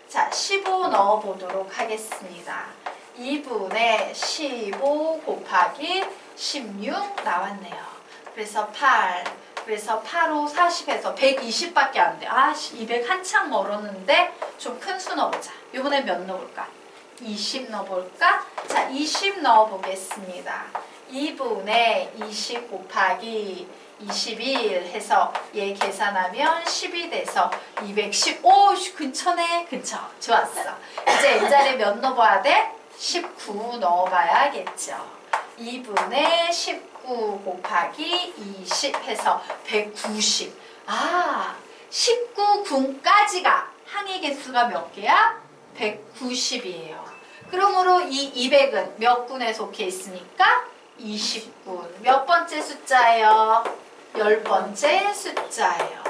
자, 15 넣어보도록 하겠습니다. 2분의 15 곱하기 16 나왔네요. 그래서 8. 그래서 8호 40에서 120밖에 안 돼. 200 한참 멀었는데 좀 큰 수 넣어보자. 이번엔 몇 넣어볼까? 20 넣어볼까? 자, 20 넣어보겠습니다. 2분의 20 곱하기 21 해서 얘 계산하면 10이 돼서 210. 오, 근처네. 근처. 좋았어. 이제 이 자리에 몇 넣어봐야 돼? 19 넣어봐야겠죠. 2분의 19 곱하기 20 해서 190. 19군까지가 항의 개수가 몇 개야? 190이에요. 그러므로 이 200은 몇 군에 속해 있습니까? 20군. 몇 번째 숫자예요? 10번째 숫자예요.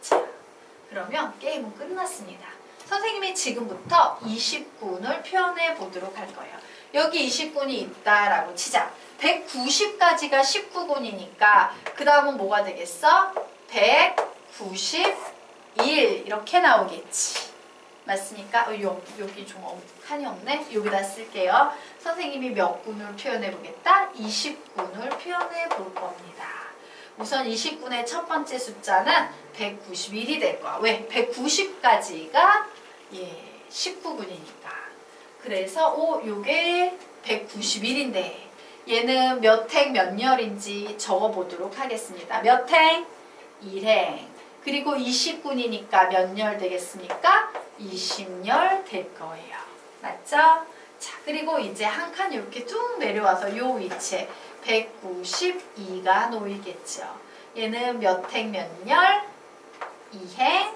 자, 그러면 게임은 끝났습니다. 선생님이 지금부터 20군을 표현해 보도록 할 거예요. 여기 20군이 있다라고 치자. 190까지가 19군이니까 그 다음은 뭐가 되겠어? 191 이렇게 나오겠지. 맞습니까? 여기 좀 칸이 없네? 여기다 쓸게요. 선생님이 몇 군을 표현해 보겠다? 20군을 표현해 볼 겁니다. 우선 20군의 첫 번째 숫자는 191이 될 거야. 왜? 190까지가 19군이니까. 그래서 요게 191인데 얘는 몇 행 몇 열인지 적어보도록 하겠습니다. 몇 행? 1행. 그리고 20군이니까 몇 열 되겠습니까? 20열 될 거예요. 맞죠? 자, 그리고 이제 한 칸 이렇게 쭉 내려와서 요 위치에 192가 놓이겠죠. 얘는 몇 행 몇 열? 2행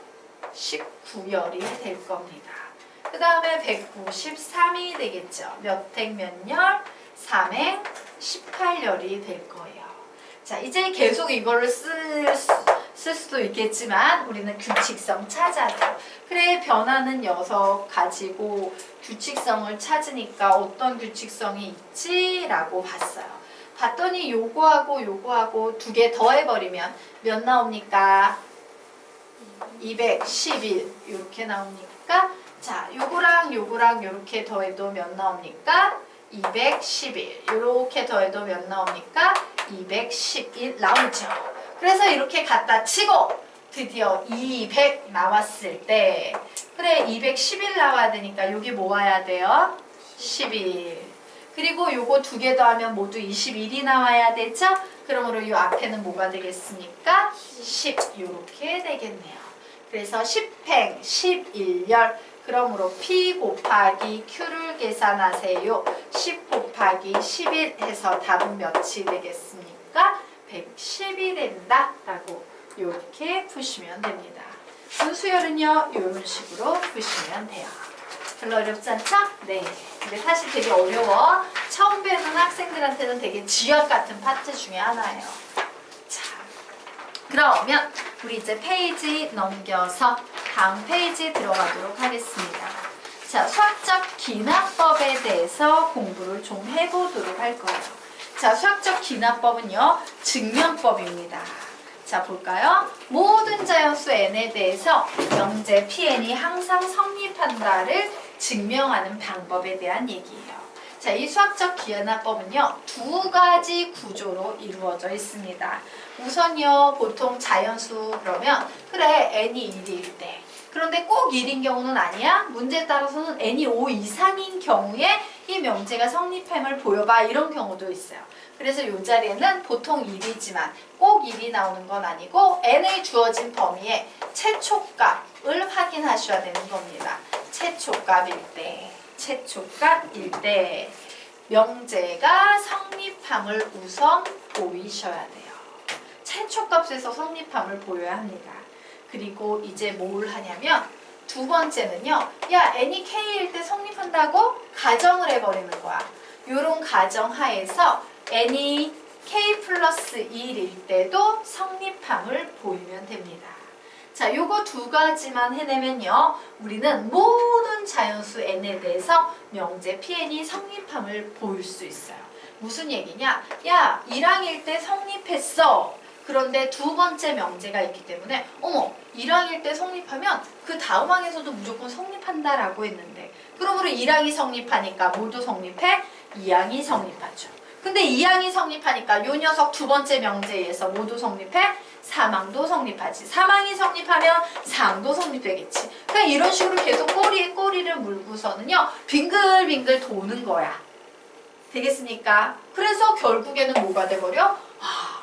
19열이 될 겁니다. 그 다음에 193이 되겠죠. 몇 행 몇 열? 3행 18열이 될 거예요. 자, 이제 계속 이거를 쓸 수도 있겠지만 우리는 규칙성 찾아줘. 그래, 변하는 녀석 가지고 규칙성을 찾으니까 어떤 규칙성이 있지? 라고 봤어요. 봤더니 요거하고 두 개 더해버리면 몇 나옵니까? 211 이렇게 나옵니까? 자, 요거랑 요렇게 더해도 몇 나옵니까? 211 이렇게 더해도 몇 나옵니까? 211 나오죠. 그래서 이렇게 갖다 치고 드디어 200 나왔을 때 그래 211 나와야 되니까 여기 뭐 와야 돼요? 11. 그리고 요거 두 개 더하면 모두 21이 나와야 되죠? 그러므로 요 앞에는 뭐가 되겠습니까? 10 이렇게 되겠네요. 그래서 10행 11열. 그러므로 P 곱하기 Q를 계산하세요. 10 곱하기 11 해서 답은 몇이 되겠습니까? 110이 된다 라고 이렇게 푸시면 됩니다. 분수열은요 이런 식으로 푸시면 돼요. 별로 어렵지 않죠? 네. 근데 사실 되게 어려워. 처음 배우는 학생들한테는 되게 쥐약 같은 파트 중에 하나예요. 자, 그러면 우리 이제 페이지 넘겨서 다음 페이지 들어가도록 하겠습니다. 자, 수학적 기납법에 대해서 공부를 좀 해보도록 할 거예요. 자, 수학적 기납법은요, 증명법입니다. 자, 볼까요? 모든 자연수 n에 대해서 명제 Pn이 항상 성립한다를 증명하는 방법에 대한 얘기예요. 자, 이 수학적 기납법은요, 두 가지 구조로 이루어져 있습니다. 우선요, 보통 자연수 그러면 그래, n이 1일 때. 그런데 꼭 1인 경우는 아니야. 문제에 따라서는 n이 5 이상인 경우에 이 명제가 성립함을 보여봐. 이런 경우도 있어요. 그래서 이 자리에는 보통 1이지만 꼭 1이 나오는 건 아니고 n의 주어진 범위에 최초값을 확인하셔야 되는 겁니다. 최초값일 때 명제가 성립함을 우선 보이셔야 돼요. 최초값에서 성립함을 보여야 합니다. 그리고 이제 뭘 하냐면 두 번째는요. 야, n이 k일 때 성립한다고 가정을 해버리는 거야. 요런 가정 하에서 n이 k 플러스 1일 때도 성립함을 보이면 됩니다. 자, 요거 두 가지만 해내면요. 우리는 모든 자연수 n에 대해서 명제 Pn이 성립함을 보일 수 있어요. 무슨 얘기냐? 야, 1항일 때 성립했어. 그런데 두 번째 명제가 있기 때문에 어머 1항일 때 성립하면 그 다음 항에서도 무조건 성립한다라고 했는데 그러므로 1항이 성립하니까 모두 성립해? 2항이 성립하죠. 근데 2항이 성립하니까 요 녀석 두 번째 명제에서 모두 성립해? 3항도 성립하지. 3항이 성립하면 4항도 성립되겠지. 그냥 이런 식으로 계속 꼬리에 꼬리를 물고서는요. 빙글빙글 도는 거야. 되겠습니까? 그래서 결국에는 뭐가 돼버려?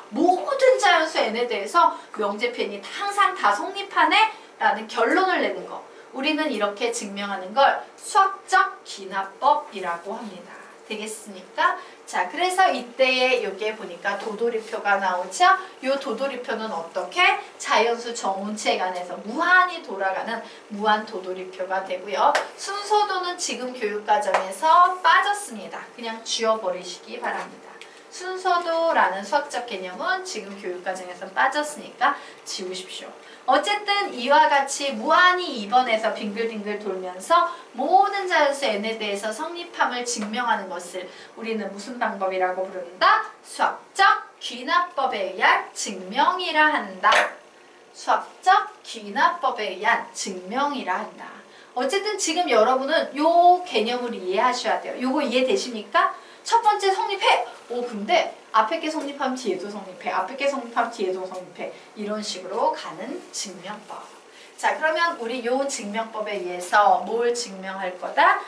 모든 자연수 n에 대해서 명제편이 항상 다 성립하네? 라는 결론을 내는 거. 우리는 이렇게 증명하는 걸 수학적 기납법이라고 합니다. 되겠습니까? 자, 그래서 이때에 여기에 보니까 도돌이표가 나오죠? 이 도돌이표는 어떻게? 자연수 정운책 안에서 무한히 돌아가는 무한 도돌이표가 되고요. 순서도는 지금 교육과정에서 빠졌습니다. 그냥 지워버리시기 바랍니다. 순서도라는 수학적 개념은 지금 교육과정에서 빠졌으니까 지우십시오. 어쨌든 이와 같이 무한히 2번에서 빙글빙글 돌면서 모든 자연수 n에 대해서 성립함을 증명하는 것을 우리는 무슨 방법이라고 부른다? 수학적 귀납법에 의한 증명이라 한다. 수학적 귀납법에 의한 증명이라 한다. 어쨌든 지금 여러분은 요 개념을 이해하셔야 돼요. 요거 이해되십니까? 첫 번째 성립해! 근데 앞에 게 성립하면 뒤에도 성립해. 앞에 게 성립하면 뒤에도 성립해. 이런 식으로 가는 증명법. 자, 그러면 우리 요 증명법에 의해서 뭘 증명할 거다?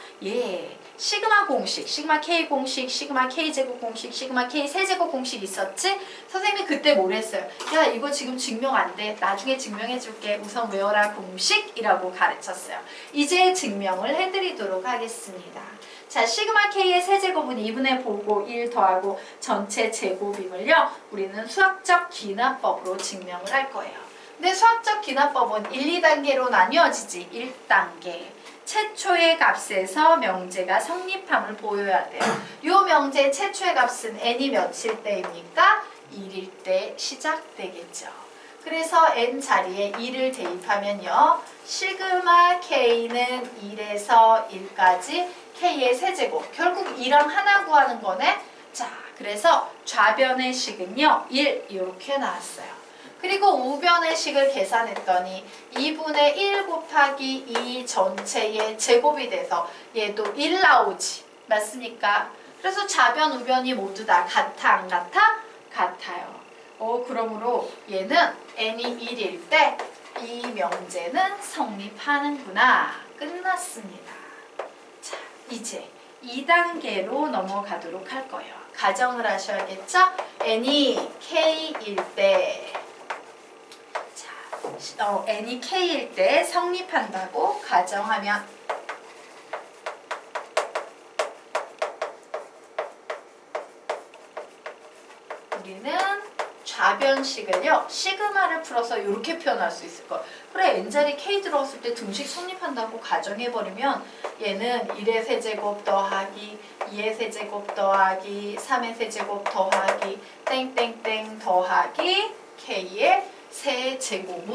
시그마 공식, 시그마 K 공식, 시그마 K 제곱 공식, 시그마 K 세제곱 공식 있었지? 선생님이 그때 뭘 했어요? 야, 이거 지금 증명 안 돼. 나중에 증명해 줄게. 우선 외워라 공식이라고 가르쳤어요. 이제 증명을 해드리도록 하겠습니다. 자, 시그마 K의 세제곱은 2분의 보고 1 더하고 전체 제곱임을요. 우리는 수학적 기납법으로 증명을 할 거예요. 근데 수학적 기납법은 1, 2단계로 나뉘어지지. 1단계. 최초의 값에서 명제가 성립함을 보여야 돼요. 이 명제의 최초의 값은 n이 몇일 때입니까? 1일 때 시작되겠죠. 그래서 n 자리에 1을 대입하면요. 시그마 K는 1에서 1까지 K의 세제곱. 결국 2랑 하나 구하는 거네. 자, 그래서 좌변의 식은요. 1 이렇게 나왔어요. 그리고 우변의 식을 계산했더니 2분의 1 곱하기 2 전체의 제곱이 돼서 얘도 1 나오지. 맞습니까? 그래서 좌변, 우변이 모두 다 같아, 안 같아? 같아요. 그러므로 얘는 n이 1일 때 이 명제는 성립하는구나. 끝났습니다. 자, 이제 2단계로 넘어가도록 할 거예요. 가정을 하셔야겠죠? n이 k일 때 n이 k일 때 성립한다고 가정하면 우리는 좌변식을요. 시그마를 풀어서 이렇게 표현할 수 있을 거예요. 그래, n자리 k 들어갔을 때 등식 성립한다고 가정해버리면 얘는 1의 세제곱 더하기 2의 세제곱 더하기 3의 세제곱 더하기 땡땡땡 더하기 k의 세제곱은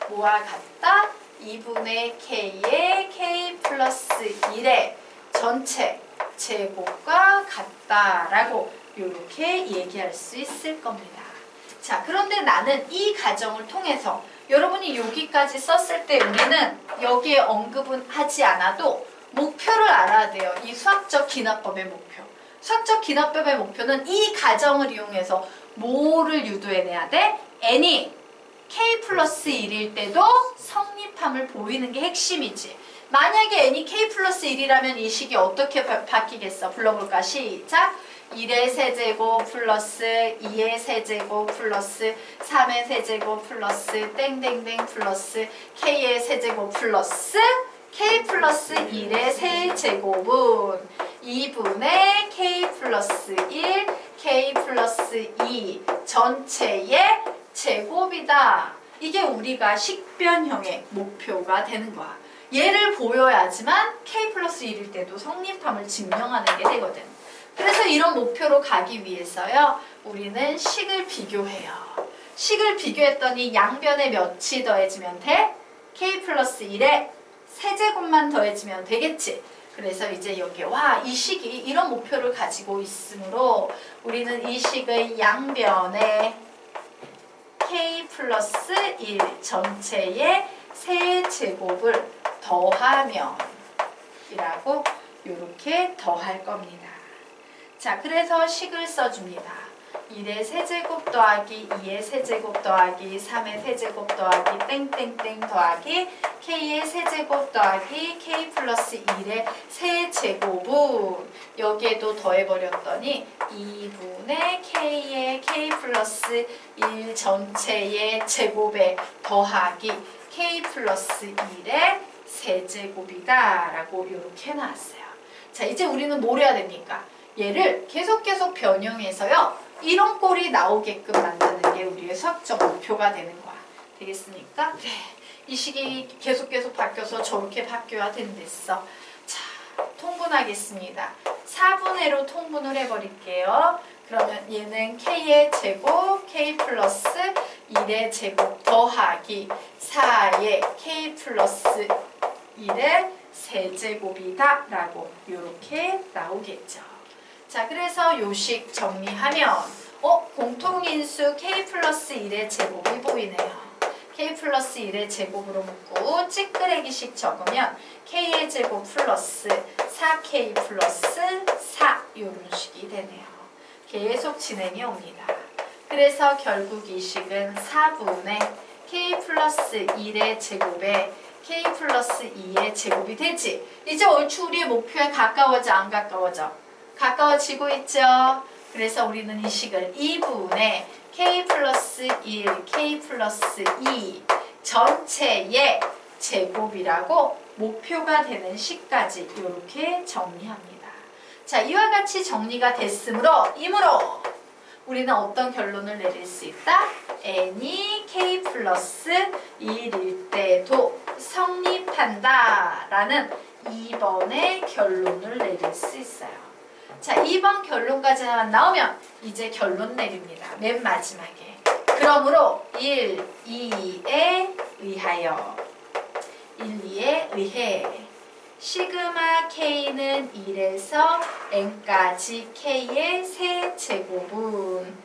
뭐와 같다? 2분의 k의 k 플러스 1의 전체 제곱과 같다라고 이렇게 얘기할 수 있을 겁니다. 자, 그런데 나는 이 가정을 통해서 여러분이 여기까지 썼을 때 우리는 여기에 언급은 하지 않아도 목표를 알아야 돼요. 이 수학적 기납법의 목표. 수학적 기납법의 목표는 이 가정을 이용해서 뭐를 유도해내야 돼? n이 k 플러스 1일 때도 성립함을 보이는 게 핵심이지. 만약에 n이 k 플러스 1이라면 이 식이 어떻게 바뀌겠어? 불러볼까? 시작! 1의 세제곱 플러스 2의 세제곱 플러스 3의 세제곱 플러스 땡땡땡 플러스 k의 세제곱 플러스 k 플러스 1의 세제곱은 2분의 k 플러스 1 k 플러스 2 전체의 제곱이다. 이게 우리가 식변형의 목표가 되는 거야. 얘를 보여야지만 k 플러스 1일 때도 성립함을 증명하는 게 되거든. 그래서 이런 목표로 가기 위해서요. 우리는 식을 비교해요. 식을 비교했더니 양변에 몇이 더해지면 돼? k 플러스 1에 세제곱만 더해지면 되겠지. 그래서 이제 여기 이 식이 이런 목표를 가지고 있으므로 우리는 이 식의 양변에 k 플러스 1 전체의 세제곱을 더하면 이라고 이렇게 더할 겁니다. 자, 그래서 식을 써줍니다. 1의 세제곱 더하기 2의 세제곱 더하기 3의 세제곱 더하기 땡땡땡 더하기 k의 세제곱 더하기 k 플러스 1의 세제곱은 여기에도 더해버렸더니 2분의 k의 k 플러스 1 전체의 제곱에 더하기 k 플러스 1의 세제곱이다 라고 이렇게 나왔어요. 자, 이제 우리는 뭘 해야 됩니까? 얘를 계속 변형해서요. 이런 꼴이 나오게끔 만드는 게 우리의 수학적 목표가 되는 거야. 되겠습니까? 그래. 이 식이 계속 바뀌어서 저렇게 바뀌어야 된댔어. 자, 통분하겠습니다. 4분의로 통분을 해버릴게요. 그러면 얘는 k의 제곱, k 플러스 1의 제곱 더하기 4의 k 플러스 1의 세제곱이다 라고 이렇게 나오겠죠. 자, 그래서 요식 정리하면 공통인수 k 플러스 1의 제곱이 보이네요. k 플러스 1의 제곱으로 묶고 찌끄레기식 적으면 k의 제곱 플러스 4k 플러스 4 이런 식이 되네요. 계속 진행이 옵니다. 그래서 결국 이 식은 4분의 k 플러스 1의 제곱에 k 플러스 2의 제곱이 되지. 이제 얼추 우리의 목표에 가까워져 안 가까워져? 가까워지고 있죠. 그래서 우리는 이 식을 2분의 k 플러스 1, k 플러스 2 전체의 제곱이라고 목표가 되는 식까지 이렇게 정리합니다. 자, 이와 같이 정리가 됐으므로 우리는 어떤 결론을 내릴 수 있다? n이 k 플러스 1일 때도 성립한다 라는 2번의 결론을 내릴 수 있어요. 자, 2번 결론까지만 나오면 이제 결론 내립니다. 맨 마지막에. 그러므로 1, 2에 의하여 1, 2에 의해 시그마 k는 1에서 n까지 k의 세제곱은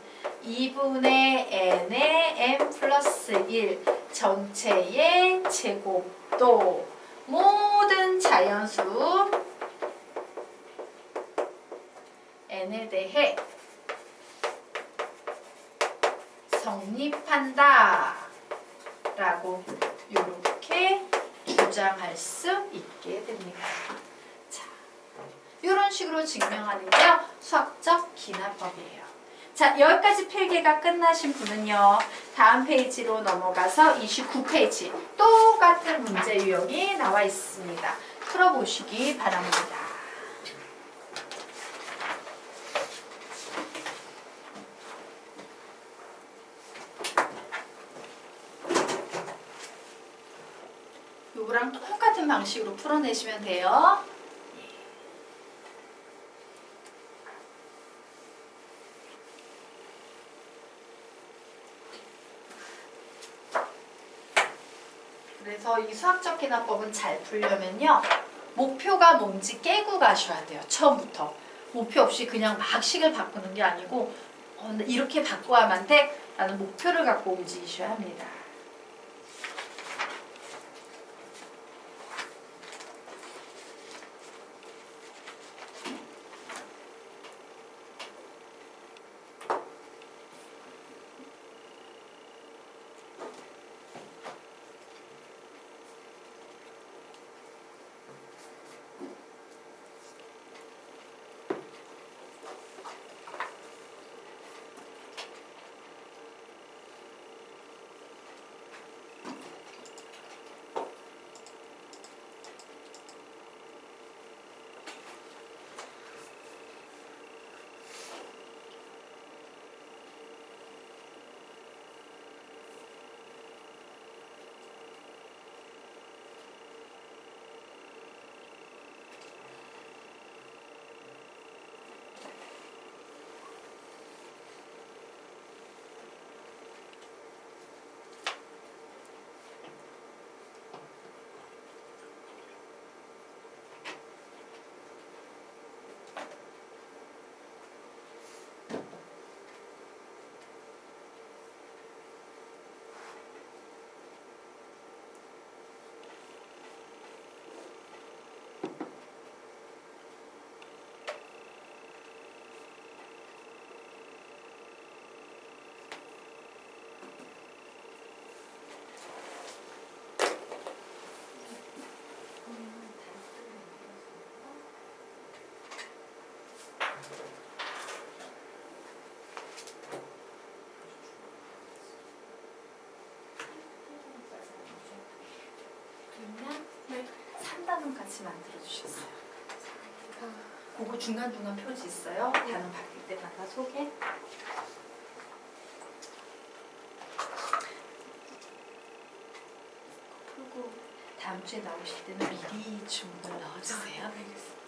2분의 n의 n 플러스 1 전체의 제곱도 모든 자연수 n에 대해 성립한다 라고 이렇게 주장할 수 있게 됩니다. 자, 이런 식으로 증명하는 게요 수학적 기납법이에요. 자, 여기까지 필기가 끝나신 분은요 다음 페이지로 넘어가서 29페이지 똑같은 문제 유형이 나와 있습니다. 풀어보시기 바랍니다. 요거랑 똑같은 방식으로 풀어내시면 돼요. 그래서 이 수학적 기납법은 잘 풀려면요. 목표가 뭔지 깨고 가셔야 돼요. 처음부터. 목표 없이 그냥 막 식을 바꾸는 게 아니고 이렇게 바꿔야만 돼 라는 목표를 갖고 움직이셔야 합니다. 단원 같이 만들어 주셨어요. 그거 중간중간 표지 있어요. 단원 바뀔 때마다 소개. 풀고 다음 주에 나오실 때는 미리 주문을 넣어주세요. 알겠습니다.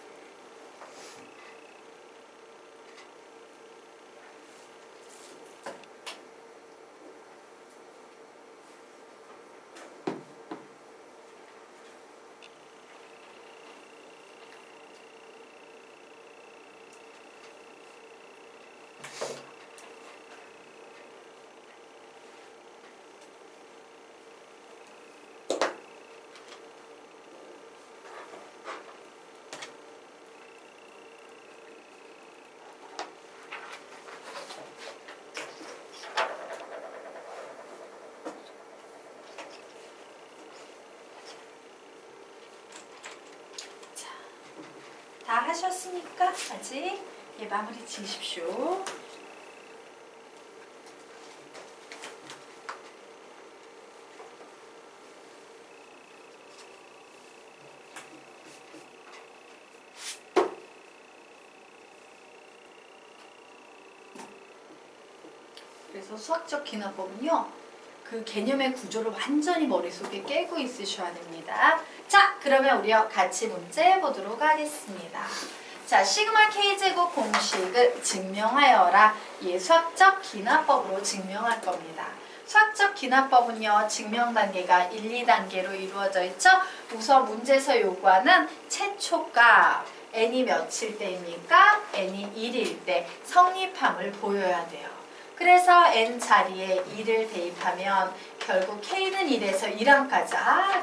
다 하셨습니까? 아직? 예, 마무리 지으십시오. 그래서 수학적 기납법은요, 그 개념의 구조를 완전히 머릿속에 깨고 있으셔야 됩니다. 자, 그러면 우리요 같이 문제 보도록 하겠습니다. 자, 시그마 K제곱 공식을 증명하여라. 예, 수학적 기납법으로 증명할 겁니다. 수학적 기납법은요, 증명 단계가 1, 2단계로 이루어져 있죠. 우선 문제에서 요구하는 최초값 n이 몇일 때입니까? n이 1일 때 성립함을 보여야 돼요. 그래서 n 자리에 2를 대입하면 결국 k는 1에서 1항까지,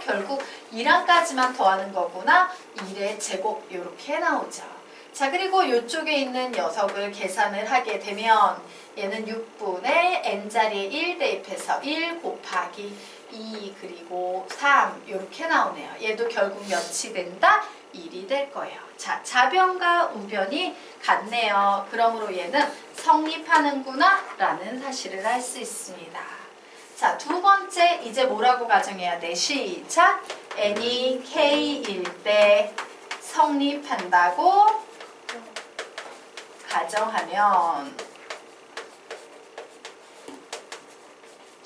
결국 1항까지만 더하는 거구나. 1의 제곱 이렇게 나오죠. 자, 그리고 이쪽에 있는 녀석을 계산을 하게 되면 얘는 6분의 n 자리에 1 대입해서 1 곱하기 2 그리고 3 이렇게 나오네요. 얘도 결국 몇이 된다? 1이 될 거예요. 자, 좌변과 우변이 같네요. 그러므로 얘는 성립하는구나 라는 사실을 알 수 있습니다. 자, 두 번째 이제 뭐라고 가정해야 돼? 시작! n이 k일 때 성립한다고 가정하면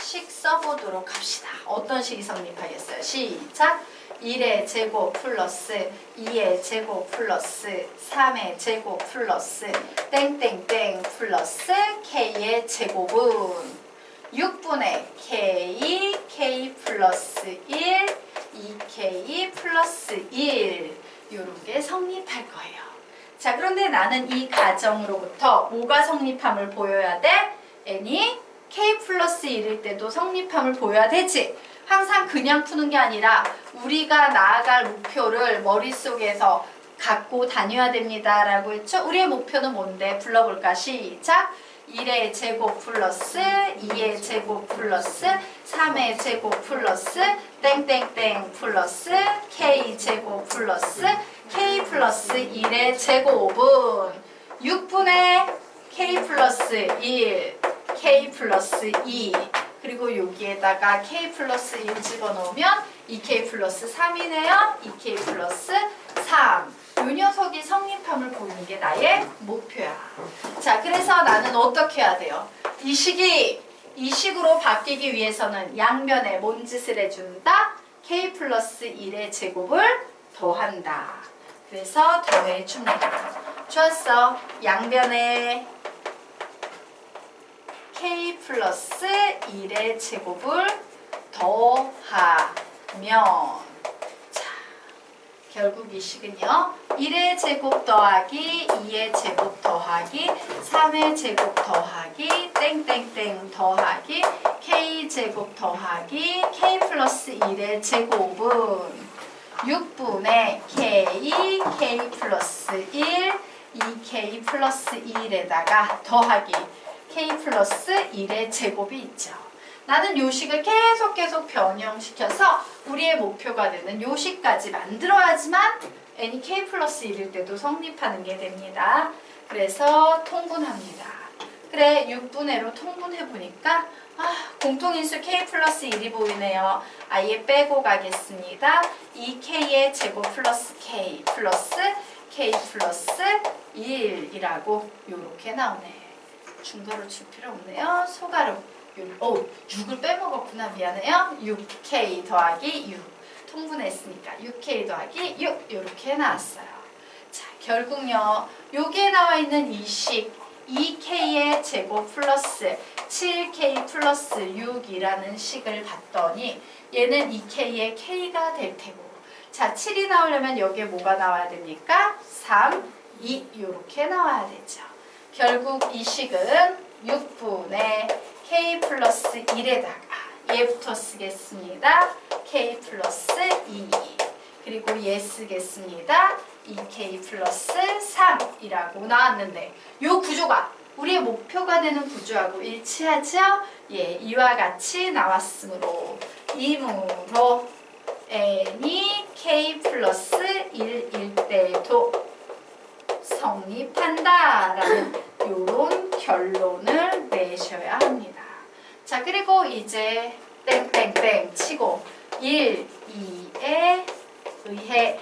식 써보도록 합시다. 어떤 식이 성립하겠어요? 시작! 1의 제곱 플러스 2의 제곱 플러스 3의 제곱 플러스 땡땡땡 플러스 k의 제곱은 6분의 k 플러스 1, 2k 플러스 1 이런 게 성립할 거예요. 자, 그런데 나는 이 가정으로부터 뭐가 성립함을 보여야 돼? n이 k 플러스 1일 때도 성립함을 보여야 되지. 항상 그냥 푸는 게 아니라 우리가 나아갈 목표를 머릿속에서 갖고 다녀야 됩니다 라고 했죠. 우리의 목표는 뭔데? 불러볼까? 시작! 1의 제곱 플러스 2의 제곱 플러스 3의 제곱 플러스 땡땡땡 플러스 k 제곱 플러스 k 플러스 1의 제곱은 6분의 k 플러스 1 k 플러스 2 그리고 여기에다가 k 플러스 1 집어넣으면 2k 플러스 3이네요. 2k 플러스 3. 이 녀석이 성립함을 보이는 게 나의 목표야. 자, 그래서 나는 어떻게 해야 돼요? 이 식으로 바뀌기 위해서는 양변에 뭔 짓을 해준다? k 플러스 1의 제곱을 더한다. 그래서 더해줍니다. 좋았어. 양변에 k 플러스 1의 제곱을 더하면 자, 결국 이 식은요 1의 제곱 더하기 2의 제곱 더하기 3의 제곱 더하기 땡땡땡 더하기 k 제곱 더하기 k 플러스 1의 제곱은 6분의 k 플러스 1 2k 플러스 1에다가 더하기 k 플러스 1의 제곱이 있죠. 나는 요 식을 계속 변형시켜서 우리의 목표가 되는 요 식까지 만들어야지만 n이 k 플러스 1일 때도 성립하는 게 됩니다. 그래서 통분합니다. 그래 6분의로 통분해보니까 공통인수 k 플러스 1이 보이네요. 아예 빼고 가겠습니다. 2k의 제곱 플러스 k 플러스 k 플러스 1이라고 요렇게 나오네. 중괄호 줄 필요 없네요. 소괄호. 6을 빼먹었구나. 미안해요. 6k 더하기 6. 통분했으니까 6k 더하기 6 이렇게 나왔어요. 자, 결국요. 여기에 나와 있는 이 식 2k의 제곱 플러스 7k 플러스 6이라는 식을 봤더니 얘는 2k의 k가 될 테고, 자 7이 나오려면 여기에 뭐가 나와야 됩니까? 3, 2 이렇게 나와야 되죠. 결국 이 식은 6분의 k 플러스 1에다가 얘부터 쓰겠습니다. k 플러스 2 그리고 얘 쓰겠습니다. 2k 플러스 3이라고 나왔는데 이 구조가 우리의 목표가 되는 구조하고 일치하죠? 예, 이와 같이 나왔으므로 이므로 n이 k 플러스 1일 때도 성립한다라는 이런 결론을 내셔야 합니다. 자, 그리고 이제 땡땡땡 치고 1, 2에 의해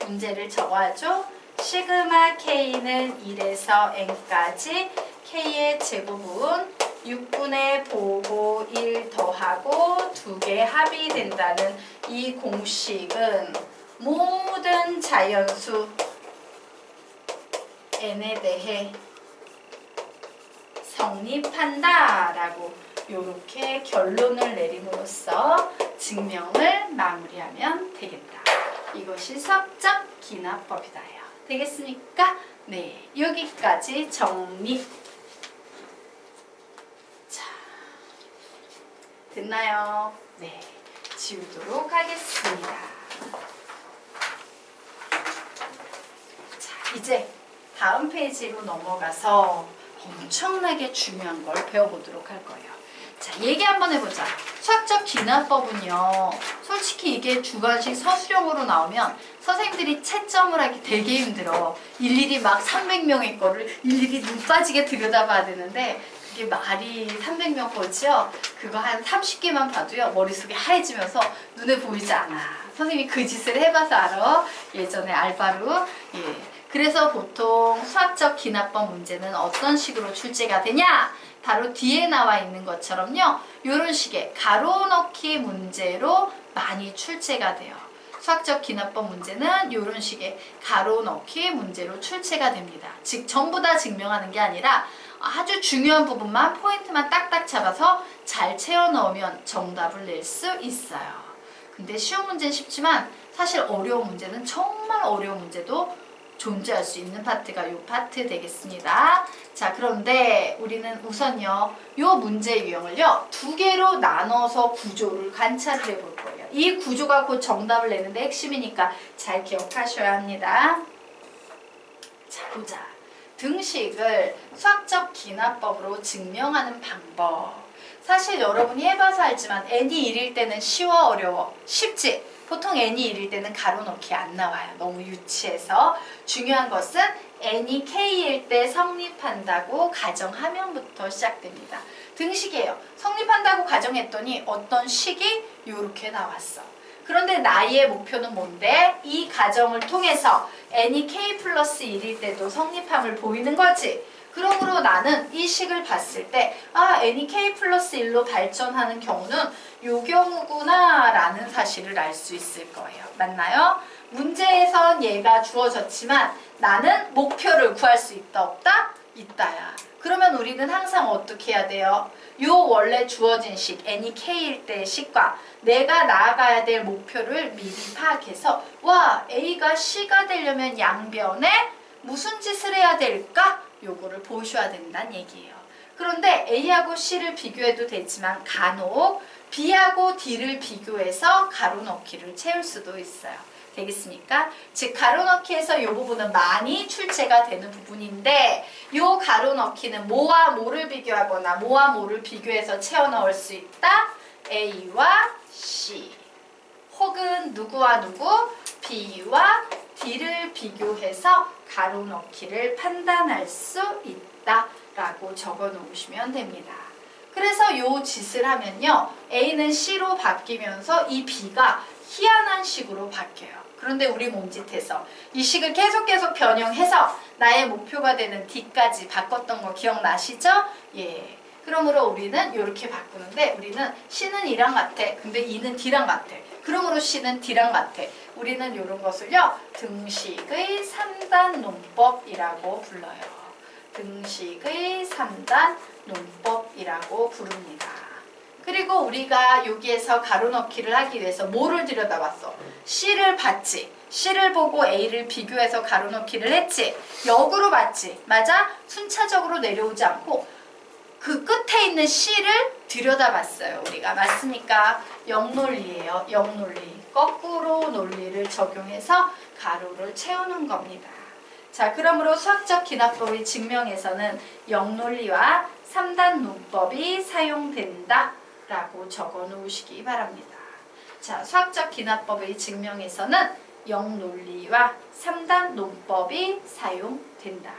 문제를 적어야죠. 시그마 k는 1에서 n까지 k의 제곱은 6분의 보고 1 더하고 2개 합이 된다는 이 공식은 모든 자연수 n에 대해 성립한다라고 이렇게 결론을 내림으로써 증명을 마무리하면 되겠다. 이것이 수학적 기납법이다요. 되겠습니까? 네, 여기까지 정리. 자, 됐나요? 네, 지우도록 하겠습니다. 자, 이제 다음 페이지로 넘어가서 엄청나게 중요한 걸 배워보도록 할 거예요. 자, 얘기 한번 해보자. 수학적 기납법은요, 솔직히 이게 주관식 서술형으로 나오면 선생님들이 채점을 하기 되게 힘들어. 일일이 막 300명의 거를 일일이 눈 빠지게 들여다봐야 되는데 그게 말이 300명 거지요? 그거 한 30개만 봐도요 머릿속이 하얘지면서 눈에 보이지 않아. 선생님이 그 짓을 해봐서 알아. 예전에 알바로. 예. 그래서 보통 수학적 기납법 문제는 어떤 식으로 출제가 되냐? 바로 뒤에 나와 있는 것처럼요. 이런 식의 가로 넣기 문제로 많이 출제가 돼요. 수학적 기납법 문제는 이런 식의 가로 넣기 문제로 출제가 됩니다. 즉 전부 다 증명하는 게 아니라 아주 중요한 부분만 포인트만 딱딱 잡아서 잘 채워 넣으면 정답을 낼 수 있어요. 근데 쉬운 문제는 쉽지만 사실 어려운 문제는 정말 어려운 문제도 존재할 수 있는 파트가 이 파트 되겠습니다. 자, 그런데 우리는 우선요, 이 문제 유형을요, 두 개로 나눠서 구조를 관찰을 해볼 거예요. 이 구조가 곧 정답을 내는데 핵심이니까 잘 기억하셔야 합니다. 자, 보자. 등식을 수학적 기납법으로 증명하는 방법. 사실 여러분이 해봐서 알지만 n이 1일 때는 쉬워 어려워? 쉽지? 보통 n이 1일 때는 가로 넣기 안 나와요. 너무 유치해서. 중요한 것은 n이 k일 때 성립한다고 가정하면부터 시작됩니다. 등식이에요. 성립한다고 가정했더니 어떤 식이 이렇게 나왔어. 그런데 나의 목표는 뭔데? 이 가정을 통해서 n이 k 플러스 1일 때도 성립함을 보이는 거지. 그러므로 나는 이 식을 봤을 때 n이 k 플러스 1로 발전하는 경우는 요 경우구나 라는 사실을 알 수 있을 거예요. 맞나요? 문제에선 얘가 주어졌지만 나는 목표를 구할 수 있다 없다? 있다야. 그러면 우리는 항상 어떻게 해야 돼요? 요 원래 주어진 식 n이 k일 때의 식과 내가 나아가야 될 목표를 미리 파악해서 와 a가 c가 되려면 양변에 무슨 짓을 해야 될까? 요거를 보셔야 된다는 얘기예요. 그런데 A하고 C를 비교해도 되지만 간혹 B하고 D를 비교해서 가로 넣기를 채울 수도 있어요. 되겠습니까? 즉 가로 넣기에서 이 부분은 많이 출제가 되는 부분인데 이 가로 넣기는 뭐와 뭐를 비교하거나 뭐와 뭐를 비교해서 채워 넣을 수 있다? A와 C 혹은 누구와 누구? B와 D를 비교해서 가로 넣기를 판단할 수 있다라고 적어 놓으시면 됩니다. 그래서 요 짓을 하면요. A는 C로 바뀌면서 이 B가 희한한 식으로 바뀌어요. 그런데 우리 몸짓해서 이 식을 계속 변형해서 나의 목표가 되는 D까지 바꿨던 거 기억나시죠? 예. 그러므로 우리는 이렇게 바꾸는데 우리는 C는 E랑 같아. 근데 E는 D랑 같아. 그러므로 C는 D랑 같아. 우리는 이런 것을요. 등식의 3단 논법이라고 불러요. 등식의 3단 논법이라고 부릅니다. 그리고 우리가 여기에서 가로 넣기를 하기 위해서 뭐를 들여다봤어? C를 봤지. C를 보고 A를 비교해서 가로 넣기를 했지. 역으로 봤지. 맞아? 순차적으로 내려오지 않고 그 끝에 있는 C를 들여다봤어요. 우리가. 맞습니까? 역논리예요. 역논리. 거꾸로 논리를 적용해서 가로를 채우는 겁니다. 자, 그러므로 수학적 기납법의 증명에서는 역논리와 3단 논법이 사용된다 라고 적어 놓으시기 바랍니다. 자, 수학적 기납법의 증명에서는 역논리와 3단 논법이 사용된다.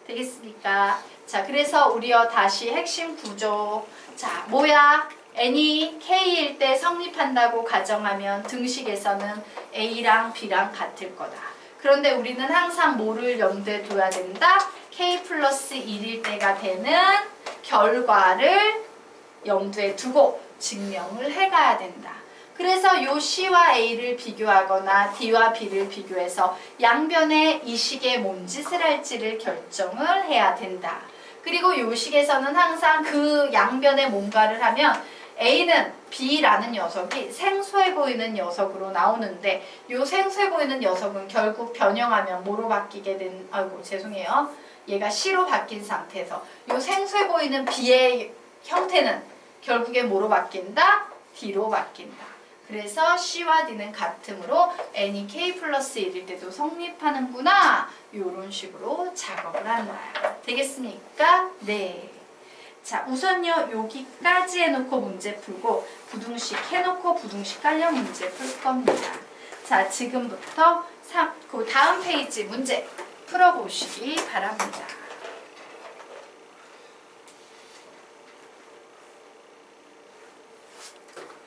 되겠습니까? 자, 그래서 우리요 다시 핵심 구조. 자, 뭐야? n이 k일 때 성립한다고 가정하면 등식에서는 a랑 b랑 같을 거다. 그런데 우리는 항상 뭐를 염두에 둬야 된다? k 플러스 1일 때가 되는 결과를 염두에 두고 증명을 해가야 된다. 그래서 요 C와 A를 비교하거나 D와 B를 비교해서 양변에 이 식의 뭔 짓을 할지를 결정을 해야 된다. 그리고 요 식에서는 항상 그 양변에 뭔가를 하면 A는 B라는 녀석이 생소해 보이는 녀석으로 나오는데 요 생소해 보이는 녀석은 결국 변형하면 뭐로 바뀌게 된, 아이고 죄송해요. 얘가 C로 바뀐 상태에서 요 생소해 보이는 B의 형태는 결국에 뭐로 바뀐다? D로 바뀐다. 그래서 C와 D는 같으므로 n이 k 플러스 1일 때도 성립하는구나. 이런 식으로 작업을 한다. 되겠습니까? 네. 자, 우선요 여기까지 해놓고 문제 풀고 부등식 해놓고 부등식 관련 문제 풀 겁니다. 자, 지금부터 그 다음 페이지 문제 풀어보시기 바랍니다.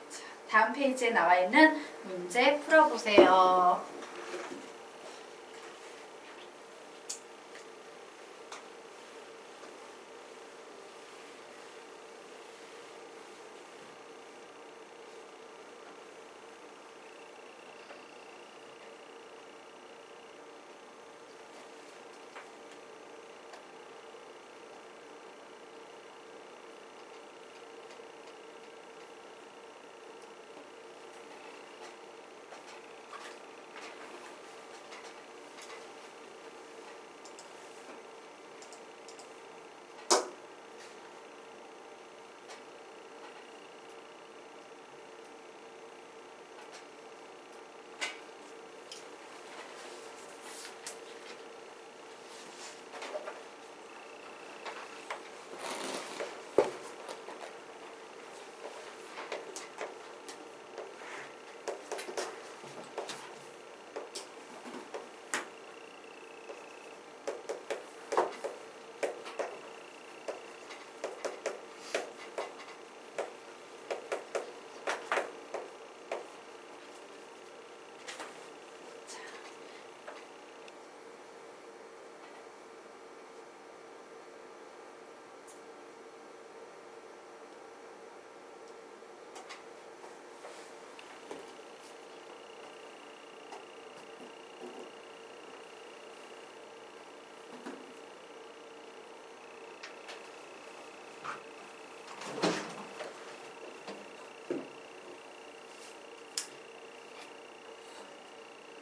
자, 다음 페이지에 나와 있는 문제 풀어보세요.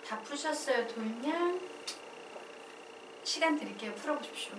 다 푸셨어요, 도윤양? 시간 드릴게요. 풀어보십시오.